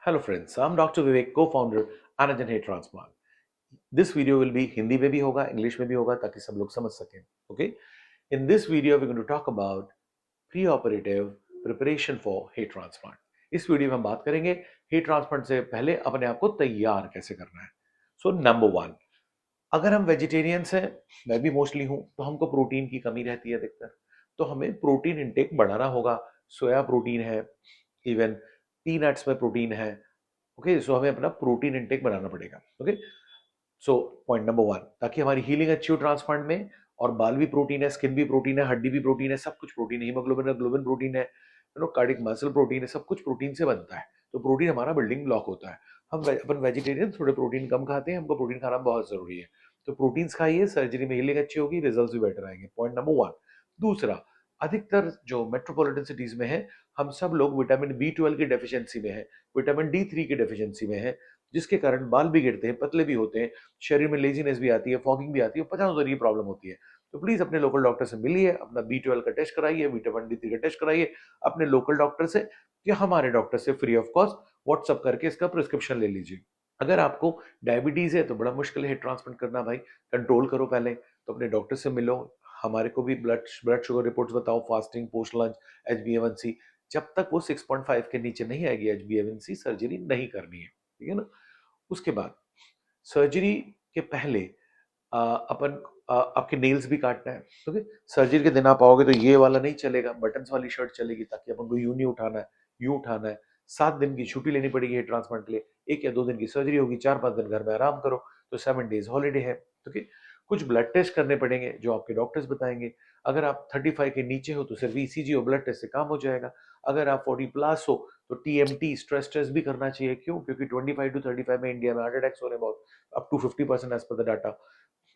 Hello friends, I'm Dr. Vivek, co-founder Anagen Hair Transplant. This video will be Hindi में भी होगा, English में भी होगा ताकि सब लोग समझ सकें. Okay? In this video, we're going to talk about pre-operative preparation for hair transplant. इस वीडियो में हम बात करेंगे hair transplant से पहले अपने आप को तैयार कैसे करना है. So number one, अगर हम वेजिटेरियंस हैं, मैं भी मोस्टली हूं, तो हमको प्रोटीन की कमी रहती है अधिकतर. तो हमें प्रोटीन इंटेक बढ़ाना होगा. सोया प्रोटीन है, इवन पीनट्स में प्रोटीन है. ओके, सो हमें अपना प्रोटीन इंटेक बनाना पड़ेगा. Okay, so point number one, ताकि हमारी हीलिंग अच्छी हो ट्रांसप्लांट में. और बाल भी प्रोटीन है, स्किन भी प्रोटीन है, हड्डी भी प्रोटीन है, सब कुछ प्रोटीन है. हीमोग्लोबिन है, ग्लोबिन प्रोटीन है, कार्डिक मसल प्रोटीन है, सब कुछ प्रोटीन से बनता है. तो प्रोटीन हमारा बिल्डिंग ब्लॉक होता है. हम अपन वेजिटेरियन थोड़े प्रोटीन कम खाते हैं, हमको प्रोटीन खाना बहुत जरूरी है. तो प्रोटीन्स खाइए, सर्जरी में हीलिंग अच्छी होगी, रिजल्ट भी बेटर आएंगे. Point number one. दूसरा, अधिकतर जो मेट्रोपॉलिटन सिटीज में है, हम सब लोग विटामिन B12 की डेफिशिएंसी में है, विटामिन D3 की डेफिशिएंसी में है, जिसके कारण बाल भी गिरते हैं, पतले भी होते हैं, शरीर में लेजीनेस भी आती है, फॉगिंग भी आती है, 50 प्रॉब्लम होती है. तो प्लीज अपने लोकल डॉक्टर से मिलिए, अपना B12 का टेस्ट कराइए, विटामिन D3 का टेस्ट कराइए अपने लोकल डॉक्टर से या हमारे डॉक्टर से फ्री ऑफ कॉस्ट व्हाट्सअप करके इसका प्रिस्क्रिप्शन ले लीजिए. अगर आपको डायबिटीज है तो बड़ा मुश्किल है ट्रांसप्लांट करना भाई, कंट्रोल करो पहले. तो अपने डॉक्टर से मिलो, हमारे को भी ब्लड ब्लड शुगर रिपोर्ट्स बताओ, फास्टिंग, पोस्ट लंच, HbA1c. जब तक वो 6.5 के नीचे नहीं आएगी HbA1c, सर्जरी नहीं करनी है. ठीक है ना. उसके बाद सर्जरी के पहले अपन आपके नेल्स भी काटना है. ओके, सर्जरी के दिन आप आओगे तो ये वाला नहीं चलेगा, बटन्स वाली शर्ट चलेगी, ताकि अपन को यूं नहीं उठाना है, यूं उठाना है. 7 दिन की छुट्टी लेनी पड़ेगी है ट्रांसप्लांट के लिए. 1 या 2 दिन की सर्जरी होगी, 4-5 दिन घर में आराम करो, तो 7 डेज हॉलीडे है. ओके, कुछ ब्लड टेस्ट करने पड़ेंगे जो आपके डॉक्टर्स बताएंगे. अगर आप 35 के नीचे हो तो सिर्फ ECG और ब्लड टेस्ट से काम हो जाएगा. अगर आप 40+ हो तो TMT, स्ट्रेस टेस्ट भी करना चाहिए. क्यों? क्योंकि 25 to 35 में इंडिया में हार्ट अटैक्स हो रहे हैं बहुत, up to 50% as per the data.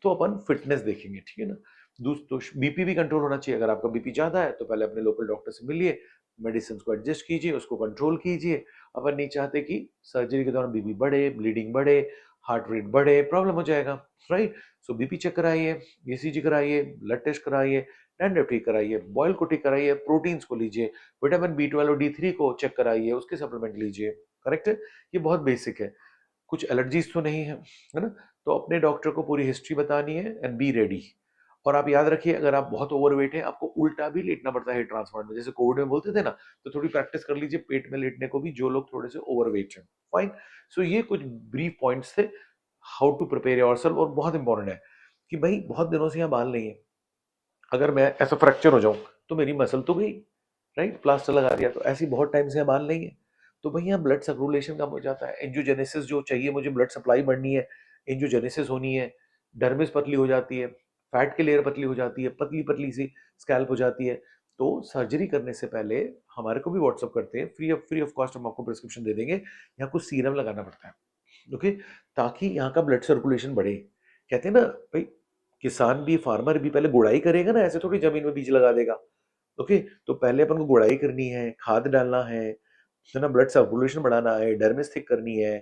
तो अपन फिटनेस देखेंगे. ठीक है ना. दोस्तों, बीपी भी कंट्रोल होना चाहिए. अगर आपका बीपी ज्यादा है तो पहले अपने लोकल डॉक्टर से मिलिए, मेडिसिन को एडजस्ट कीजिए, उसको कंट्रोल कीजिए. अपन नहीं चाहते कि सर्जरी के दौरान बीपी बढ़े, ब्लीडिंग बढ़े, हार्ट रेट बढ़े, प्रॉब्लम हो जाएगा. राइट. सो बीपी चेक कराइए, ECG कराइए, ब्लड टेस्ट कराइए, डैंड्रफ ठीक कराइए, बॉयल को ठीक कराइए, प्रोटीन्स को लीजिए, विटामिन B12 और D3 को चेक कराइए, उसके सप्लीमेंट लीजिए. करेक्ट है. ये बहुत बेसिक है. कुछ एलर्जीज तो नहीं है ना. तो अपने डॉक्टर को पूरी हिस्ट्री बतानी है एंड बी रेडी. और आप याद रखिए, अगर आप बहुत ओवरवेट है, आपको उल्टा भी लेटना पड़ता है ट्रांसप्लांट में. जैसे कोविड में बोलते थे ना, तो थोड़ी प्रैक्टिस कर लीजिए पेट में लेटने को भी, जो लोग थोड़े से ओवरवेट हैं. फाइन. सो ये कुछ ब्रीफ पॉइंट्स थे हाउ टू प्रिपेयर योरसेल्फ. और बहुत इंपॉर्टेंट है कि भाई बहुत दिनों से यहाँ बाल नहीं है, अगर मैं ऐसा फ्रैक्चर हो जाऊं तो मेरी मसल तो गई. राइट, प्लास्टर लगा दिया, तो ऐसी बहुत टाइम से बाल नहीं है. तो भाई यहाँ ब्लड सर्कुलेशन कम हो जाता है, एंजियोजेनेसिस जो चाहिए मुझे, ब्लड सप्लाई बढ़नी है, एंजियोजेनेसिस होनी है, डर्मिस पतली हो जाती है, फैट की लेयर पतली हो जाती है, पतली पतली सी स्कैल्प हो जाती है. तो सर्जरी करने से पहले हमारे को भी व्हाट्सअप करते हैं, फ्री ऑफ कॉस्ट हम आपको प्रिस्क्रिप्शन दे देंगे. यहाँ कुछ सीरम लगाना पड़ता है. ओके, ताकि यहाँ का ब्लड सर्कुलेशन बढ़े. कहते हैं ना भाई, किसान भी, फार्मर भी पहले गुड़ाई करेगा ना, ऐसे थोड़ी जमीन में बीज लगा देगा. ओके, तो पहले अपन को गुड़ाई करनी है, खाद डालना है ना, ब्लड सर्कुलेशन बढ़ाना है, डर्मिस थिक करनी है,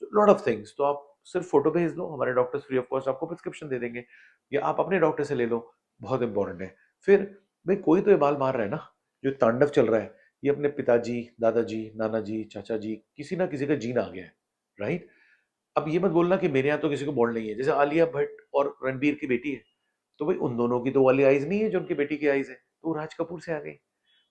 लॉट ऑफ थिंग्स. तो आप सिर्फ फोटो भेज दो, हमारे डॉक्टर्स फ्री ऑफ कॉस्ट आपको प्रिस्क्रिप्शन दे देंगे, या आप अपने डॉक्टर से ले लो. बहुत इंपॉर्टेंट है. फिर भाई कोई तो ये बाल मार रहा है ना, जो तांडव चल रहा है, ये अपने पिताजी, दादाजी, नाना जी, चाचा जी, किसी ना किसी का जीन आ गया है. राइट. अब ये मत बोलना कि मेरे यहाँ तो किसी को बॉन्ड नहीं है. जैसे आलिया भट्ट और रणबीर की बेटी है, तो भाई उन दोनों की तो वाली आईज नहीं है जो उनकी बेटी की आईज है, तो वो राज कपूर से आ गई.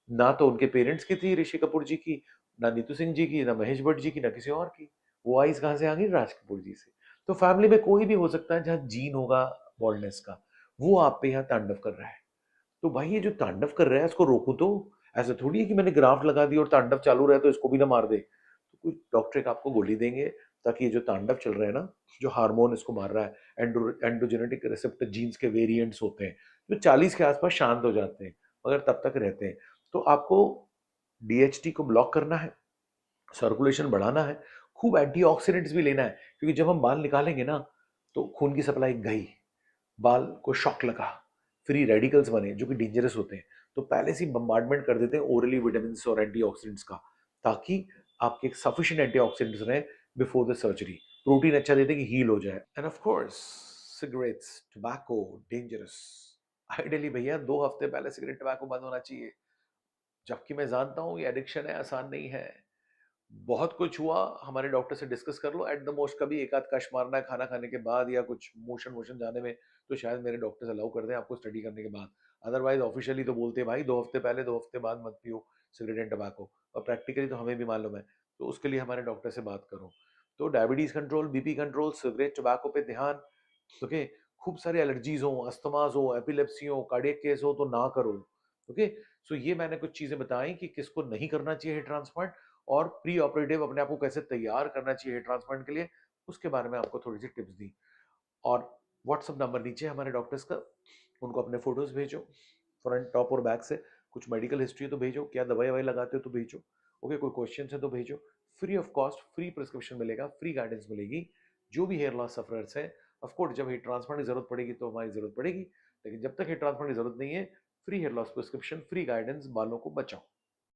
ना तो उनके पेरेंट्स की थी, ऋषि कपूर जी की, ना नीतू सिंह जी की, ना महेश भट्ट जी की, ना किसी और की. वो आईज कहाँ से आ गई? राज कपूर जी से. तो फैमिली में कोई भी हो सकता है जहाँ जीन होगा बॉल्डनेस का, वो आप पे यहाँ तांडव कर रहा है. तो भाई ये जो तांडव कर रहा है इसको रोको तो. ऐसा थोड़ी है कि मैंने ग्राफ्ट लगा दी और तांडव चालू रहे तो इसको भी ना मार दे. तो कोई डॉक्टर एक आपको गोली देंगे, ताकि ये जो तांडव चल रहा है ना, जो हार्मोन इसको मार रहा है, एंड्रोजेनेटिक रिसेप्टर जीन्स के वेरिएंट्स होते हैं, जो 40 के आसपास शांत हो जाते हैं, मगर तब तक रहते हैं. तो आपको DHT को ब्लॉक करना है, सर्कुलेशन बढ़ाना है, खूब एंटीऑक्सीडेंट्स भी लेना है. क्योंकि जब हम बाल निकालेंगे ना, तो खून की सप्लाई गई, बाल को शॉक लगा, फ्री रेडिकल्स बने जो कि डेंजरस होते हैं. तो पहले से बम्बार्डमेंट कर देते हैं ओरली विटामिन और एंटीऑक्सीडेंट्स का, ताकि आपके सफिशिएंट एंटीऑक्सीडेंट्स रहे बिफोर द सर्जरी. प्रोटीन अच्छा देते कि हील हो जाए. End of course, cigarettes, tobacco, dangerous. Ideally भैया 2 हफ्ते पहले सिगरेट टोबैको बंद होना चाहिए. जबकि मैं जानता हूँ ये एडिक्शन है, आसान नहीं है. बहुत कुछ हुआ, हमारे डॉक्टर से डिस्कस कर लो। एट द मोस्ट कभी एक आध कश मारना है खाना खाने के बाद या कुछ मोशन वोशन जाने में, तो शायद मेरे डॉक्टर्स अलाउ कर दें आपको स्टडी करने के बाद। अदरवाइज ऑफिशियली तो बोलते हैं भाई 2 हफ्ते पहले 2 हफ्ते बाद मत पियो सिगरेट एंड टबैको, और प्रैक्टिकली तो हमें भी मालूम है। तो उसके लिए हमारे डॉक्टर से बात करो। तो diabetes control, BP control, cigarette tobacco पे ध्यान। ओके, खूब सारे एलर्जीज हो, अस्थमाज हो, एपिलेप्सी हो, कार्डियक केस हो तो ना करो। ओके, सो ये मैंने कुछ चीजें बताई कि किसको नहीं करना चाहिए हेयर ट्रांसप्लांट, और प्री ऑपरेटिव अपने आप को कैसे तैयार करना चाहिए ट्रांसप्लांट के लिए, उसके बारे में आपको थोड़ी सी टिप्स दी। और व्हाट्सअप नंबर नीचे हमारे डॉक्टर्स का, उनको अपने फोटोज भेजो फ्रंट टॉप और बैक से, कुछ मेडिकल हिस्ट्री तो भेजो, क्या दवाई ववाई लगाते हो तो भेजो। ओके, कोई क्वेश्चन है तो भेजो। Free of cost free prescription मिलेगा, फ्री गाइडेंस मिलेगी। जो भी हेयर लॉस सफरर्स हैं, ऑफकोर्स जब हेयर ट्रांसप्लांट की जरूरत पड़ेगी तो हमारी जरूरत पड़ेगी, लेकिन जब तक हेयर ट्रांसप्लांट की जरूरत नहीं है, free hair loss prescription, free guidance, बालों को बचाओ।